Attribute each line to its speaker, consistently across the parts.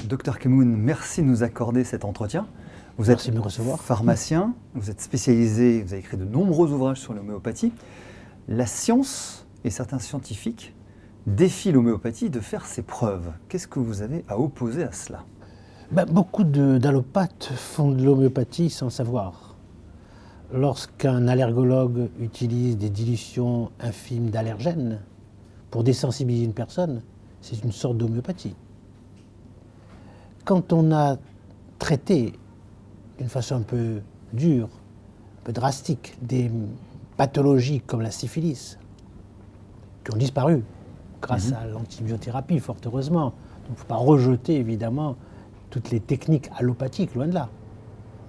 Speaker 1: Docteur Kemoun, merci de nous accorder cet entretien. Vous
Speaker 2: Merci
Speaker 1: êtes
Speaker 2: de me recevoir.
Speaker 1: pharmacien, vous êtes spécialisé, vous avez écrit de nombreux ouvrages sur l'homéopathie. La science et certains scientifiques défient l'homéopathie de faire ses preuves. Qu'est-ce que vous avez à opposer à cela?
Speaker 2: Beaucoup d'allopathes font de l'homéopathie sans savoir. Lorsqu'un allergologue utilise des dilutions infimes d'allergènes pour désensibiliser une personne, c'est une sorte d'homéopathie. Quand on a traité d'une façon un peu dure, un peu drastique, des pathologies comme la syphilis, qui ont disparu grâce à l'antibiothérapie, fort heureusement. Donc il ne faut pas rejeter évidemment toutes les techniques allopathiques, loin de là.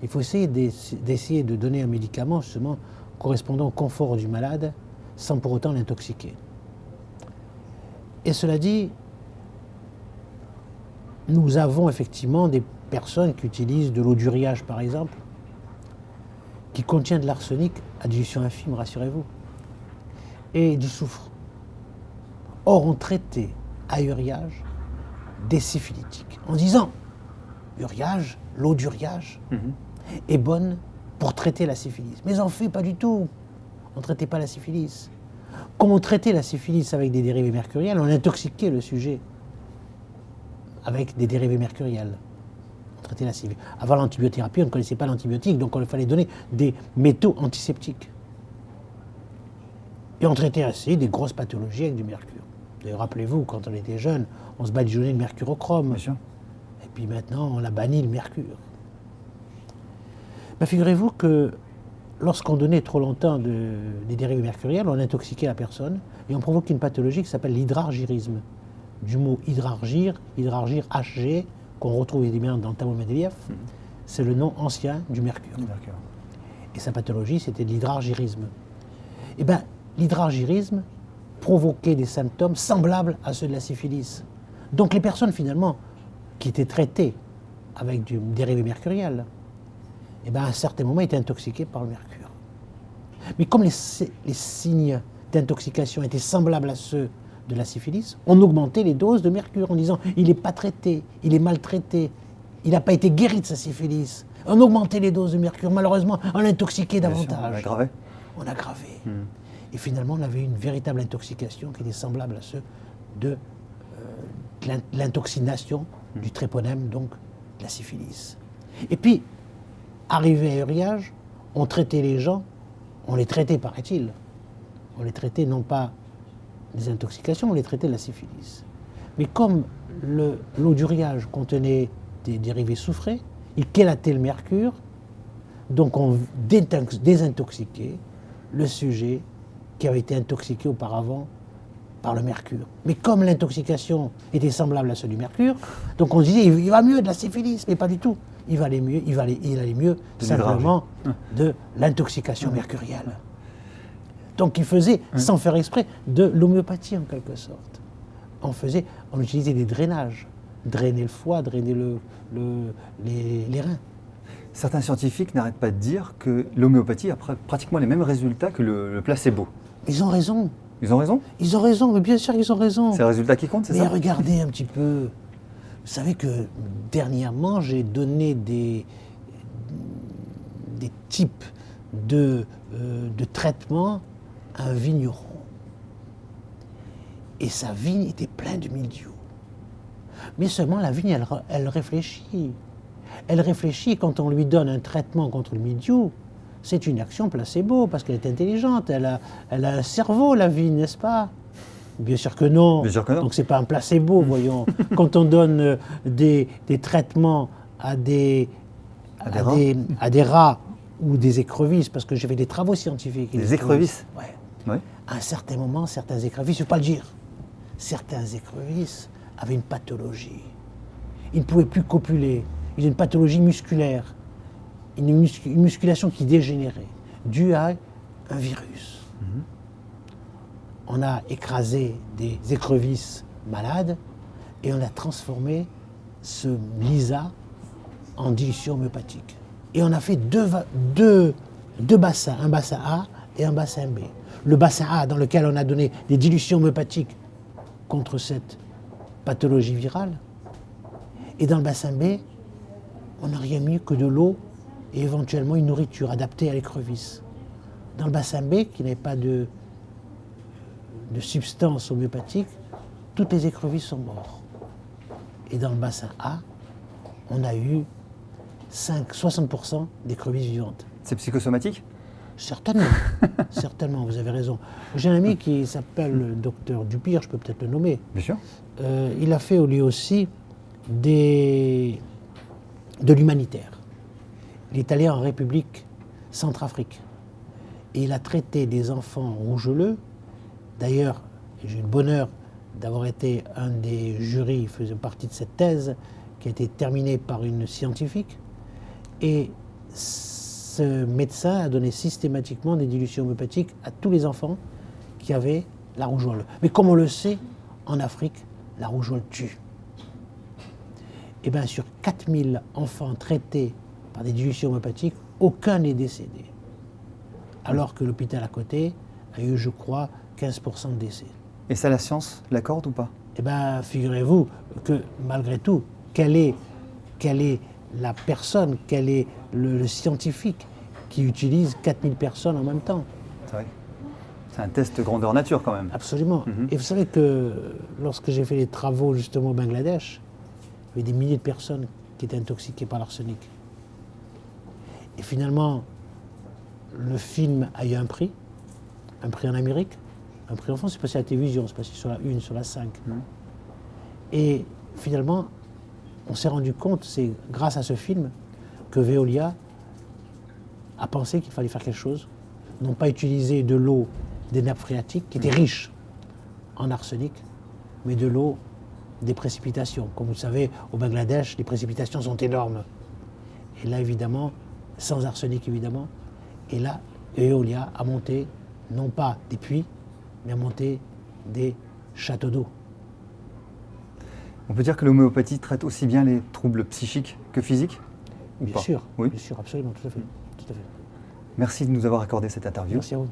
Speaker 2: Il faut essayer d'essayer de donner un médicament justement correspondant au confort du malade sans pour autant l'intoxiquer. Et cela dit, nous avons effectivement des personnes qui utilisent de l'eau d'uriage par exemple, qui contient de l'arsenic à dilution infime, rassurez-vous, et du soufre. Or, on traitait à uriage des syphilitiques en disant uriage, l'eau d'uriage est bonne pour traiter la syphilis. Mais en fait, pas du tout. On ne traitait pas la syphilis. Comme on traitait la syphilis avec des dérivés mercuriels, on intoxiquait le sujet avec des dérivés mercuriels. On traitait la syphilis. Avant l'antibiothérapie, on ne connaissait pas l'antibiotique, donc il fallait donner des métaux antiseptiques. Et on traitait ainsi des grosses pathologies avec du mercure. D'ailleurs, rappelez-vous, quand on était jeune, on se badigeonnait de mercurochrome.
Speaker 1: Bien sûr.
Speaker 2: Et puis maintenant, on a banni le mercure. Figurez-vous que lorsqu'on donnait trop longtemps des dérivés mercuriels, on intoxiquait la personne et on provoquait une pathologie qui s'appelle l'hydrargyrisme. Du mot hydrargyre HG, qu'on retrouve évidemment dans Tamoul Mendeleïev, c'est le nom ancien du mercure. Et sa pathologie, c'était de l'hydrargyrisme. L'hydrargyrisme provoquait des symptômes semblables à ceux de la syphilis. Donc les personnes finalement qui étaient traitées avec du dérivé mercuriel, à un certain moment étaient intoxiquées par le mercure. Mais comme les signes d'intoxication étaient semblables à ceux de la syphilis, on augmentait les doses de mercure en disant il n'est pas traité, il est maltraité, il n'a pas été guéri de sa syphilis. On augmentait les doses de mercure. Malheureusement, on l'intoxiquait davantage. On a aggravé. Et finalement, on avait une véritable intoxication qui était semblable à ceux de l'intoxination du tréponème, donc de la syphilis. Et puis, arrivé à Uriage, on traitait les gens, on les traitait, paraît-il. On les traitait non pas des intoxications, on les traitait de la syphilis. Mais comme l'eau d'Uriage contenait des dérivés soufrés, il chélatait le mercure, donc on désintoxiquait le sujet qui avait été intoxiqué auparavant par le mercure. Mais comme l'intoxication était semblable à celle du mercure, donc on se disait il va mieux de la syphilis, mais pas du tout. Il allait mieux simplement de l'intoxication mercurielle. Donc il faisait, sans faire exprès, de l'homéopathie en quelque sorte. On utilisait des drainages, drainer le foie, drainer les reins.
Speaker 1: Certains scientifiques n'arrêtent pas de dire que l'homéopathie a pratiquement les mêmes résultats que le placebo.
Speaker 2: Ils ont raison.
Speaker 1: Ils ont raison?
Speaker 2: Ils ont raison, mais bien sûr qu'ils ont raison.
Speaker 1: C'est le résultat qui compte, c'est ça?
Speaker 2: Mais regardez un petit peu. Vous savez que dernièrement, j'ai donné des types de traitements à un vigneron. Et sa vigne était pleine de mildiou. Mais seulement la vigne, elle réfléchit. Elle réfléchit quand on lui donne un traitement contre le mildiou. C'est une action placebo, parce qu'elle est intelligente, elle a un cerveau, la vigne, n'est-ce pas? Bien sûr que non.
Speaker 1: Bien sûr que non.
Speaker 2: Donc c'est pas un placebo, voyons. Quand on donne des traitements à des rats ou des écrevisses, parce que j'ai fait des travaux scientifiques.
Speaker 1: Des écrevisses?
Speaker 2: Ouais. À un certain moment, certains écrevisses, je ne vais pas le dire, certains écrevisses avaient une pathologie. Ils ne pouvaient plus copuler. Ils avaient une pathologie musculaire. Une musculation qui dégénérait, due à un virus. On a écrasé des écrevisses malades et on a transformé ce lisa en dilution homéopathique. Et on a fait deux bassins, un bassin A et un bassin B. Le bassin A dans lequel on a donné des dilutions homéopathiques contre cette pathologie virale, Et dans le bassin B, on n'a rien mis que de l'eau et éventuellement une nourriture adaptée à l'écrevisse. Dans le bassin B, qui n'avait pas de substance homéopathique, toutes les écrevisses sont mortes. Et dans le bassin A, on a eu 60% d'écrevisses vivantes.
Speaker 1: C'est psychosomatique?
Speaker 2: Certainement, certainement, vous avez raison. J'ai un ami qui s'appelle le docteur Dupire, je peux peut-être le nommer.
Speaker 1: Bien sûr.
Speaker 2: Il a fait lui aussi de l'humanitaire. Il est allé en République Centrafrique. Et il a traité des enfants rougeoleux. D'ailleurs, j'ai eu le bonheur d'avoir été un des jurys, il faisait partie de cette thèse, qui a été terminée par une scientifique. Et ce médecin a donné systématiquement des dilutions homéopathiques à tous les enfants qui avaient la rougeole. Mais comme on le sait, en Afrique, la rougeole tue. Et bien sur 4000 enfants traités par des dilutions homéopathiques, aucun n'est décédé. Alors que l'hôpital à côté a eu, je crois, 15% de décès.
Speaker 1: Et ça, la science l'accorde ou pas?
Speaker 2: Eh bien, figurez-vous que malgré tout, quelle est la personne, quel est le scientifique qui utilise 4000 personnes en même temps?
Speaker 1: C'est vrai. C'est un test grandeur nature quand même.
Speaker 2: Absolument. Et vous savez que lorsque j'ai fait les travaux justement au Bangladesh, il y avait des milliers de personnes qui étaient intoxiquées par l'arsenic. Et finalement, le film a eu un prix en Amérique, un prix en France, c'est passé à la télévision, c'est passé sur la 1, sur la 5. Et finalement, on s'est rendu compte, c'est grâce à ce film, que Veolia a pensé qu'il fallait faire quelque chose, non pas utiliser de l'eau des nappes phréatiques, qui étaient riches en arsenic, mais de l'eau des précipitations. Comme vous le savez, au Bangladesh, les précipitations sont énormes. Et là, évidemment, sans arsenic, évidemment, et là, Veolia a monté, non pas des puits, mais a monté des châteaux d'eau.
Speaker 1: On peut dire que l'homéopathie traite aussi bien les troubles psychiques que physiques ou
Speaker 2: Bien
Speaker 1: pas?
Speaker 2: sûr,
Speaker 1: Oui.
Speaker 2: bien sûr, absolument, tout à fait. Tout à fait.
Speaker 1: Merci de nous avoir accordé cette interview.
Speaker 2: Merci à vous.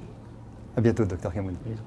Speaker 1: À bientôt, Dr Kamoun.
Speaker 2: À bientôt.